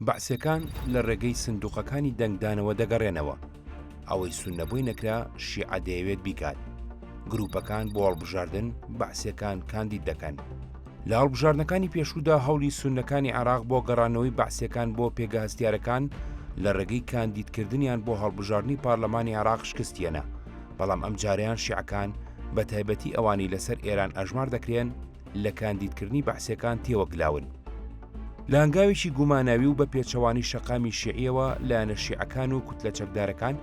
بەعسیەکان لە ڕێگەی سندوقەکانی دەنگدانەوە دەگەڕێنەوە. ئەوەی سوننەبووی نەکرا شیعە دەیەوێت بیکات. گروپەکان بۆ هەڵبژاردن بەعسیەکان کاندید دەکەن. لە هەڵبژاردنەکانی پێشوودا هەوڵی سوننەکانی عێراق بۆ گەڕانەوەی بەعسیەکان بۆ پێگەهستیارەکان لە ڕێگەی کاندیدکردنیان بۆ هەڵبژاردننی پارلەمانی عێراق شکستیەنە، بەڵام ئەم جارەیان شیعەکان بە تایبەتی ئەوانی لەسەر ئێران ئەژمار دەکرێن لە کاندیدکردنی بەعسیەکان تێوەگلاون. لە هەنگاوێکی گوماناوی و بە پێچەوانی شەقامی شیعیەوە لایەنە شیعەکان و کوتلە چەکدارەکان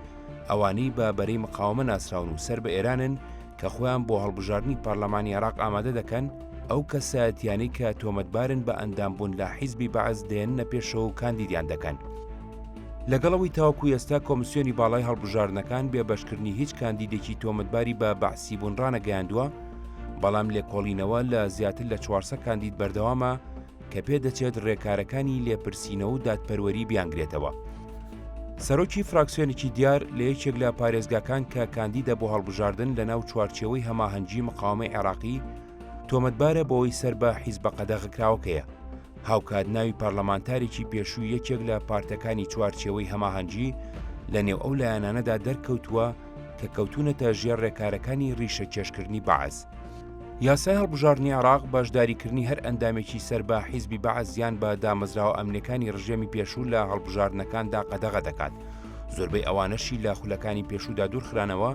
ئەوانەی بە بەرەی مقاومە ناسراون و سەر بە ئێرانن کە خۆیان بۆ هەڵبژاردنی پارلەمانی عێراق ئامادە دەکەن، ئەو کەسایەتیانەی کە تۆمەتبارن بە ئەندامبوون لە حیزبی بەعەز دێننە پێشەوە و کاندیدیان دەکەن. لەگەڵەوەی تاوەکو ئێستا کۆمیسیۆنی باڵای هەڵبژاردنەکان بێبەشکردنی هیچ کاندیدێکی تۆمەتباری بە بەعسی بوون ڕانەگەیاندووە، بەڵام لێکۆڵینەوە لە زیاتر لە 400 کاندید بەردەوامە کە پێدەچێت ڕێکارەکانی لێپرسینەوە و دادپەروەری بیانگرێتەوە. سەرۆکی فراکسیۆنێکی دیار لە یەکێک لە پارێزگاکان کە کاندیدە بۆ هەڵبژاردن لە ناو چوارچێوەی هەماهەنگی مقاومەی عێراقی تۆمەتبارە بەوەی سەر بە حیزبە قەدەغەکراوەکەیە. هاوکات ناوی پارلەمانتارێکی پێشووی یەکێک لە پارتەکانی چوارچێوەی هەماهەنگی لە نێو ئەو لایەنانەدا دەرکەوتووە کە کەوتونەتە ژێر ڕێکارەکانی ڕیشە کێشکردنی بەعەز. یاسای هەڵبژاردنی عێراق باشداریکردنی هەر ئەندامێکی سەر بە حیزبی بەعەز یان بە دامەزراوە ئەمنیەکانی ڕژێمی پێشوو لە هەڵبژاردنەکاندا قەدەغە دەکات. زۆربەی ئەوانەشی لە خولەکانی پێشوودا دوورخرانەوە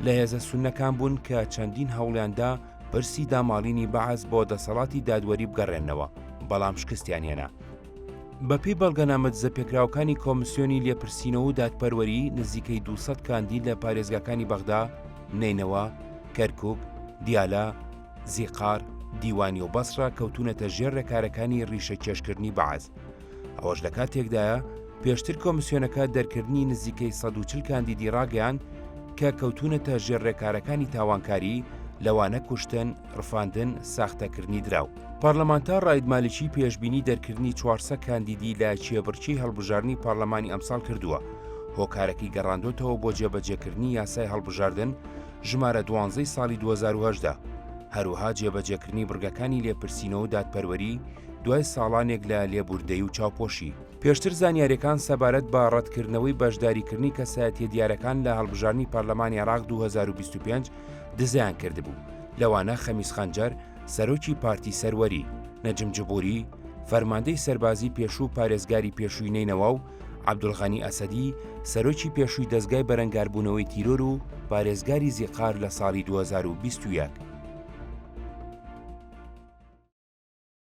لە هێزە سوننەکان بوون کە چەندین هەوڵیاندا پرسی داماڵینی بەعەز بۆ دەسەڵاتی دادوەری بگەڕێنەوە، بەڵام شکستیان هێنا. بەپێی بەڵگە نامەجزە پێکراوەکانی کۆمیسیۆنی لێپرسینەوە و دادپەروەری نزیکەی 200 کاندید لە پارێزگاکانی بەغدا، نینەوە، کەرکوک، دیالە، زیقار، دیوانی و بەسڕە کەوتونەتە ژێر ڕێکارەکانی ڕیشە کێشکردنی بەعەز. ئەوەش لە کاتێکدایە پێشتر کۆمیسیۆنەکە دەرکردنی نزیکەی 140 کاندیدی ڕاگەیان کە کەوتونەتە ژێر ڕێکارەکانی تاوانکاری، لەوانە کوشتن، ڕفاندن، ساختەکردنی دراو. پارلەمانتار ڕاید مالیکی پێشبینی دەرکردنی 400 کاندیدی لە چێبڕچی هەڵبژاردنی پارلەمانی ئەمساڵ کردووە. هۆکارێکی گەڕاندۆتەوە بۆ جێبەجێکردنی یاسای هەڵبژاردن ژمارە 12 ساڵی 2010. هەروەها جێبەجێکردنی بڕگەکانی لێپرسینەوە و دادپەروەری دوای ساڵانێک لە لێبوردەی و چاوپۆشی. پێشتر زانیاریەکان سەبارەت بە ڕەتکردنەوەی بەشداریکردنی کەسایەتیە دیارەکان لە هەڵبژاردنی پارلەمانی عێراق 2025 دزیان کردبوو. لەوانە خەمیس خەنجەر سەرۆکی پارتی سەروەری، نەجم جبوری فەرماندەی سەربازی پێشوو پارێزگاری پێشووی نینەوە و عەبدوڵغەنی ئەسەدی سەرۆکی پێشووی دەستگای بەرەنگاربوونەوەی تیرۆر و پارێزگاری زیقار لە ساڵی 2021.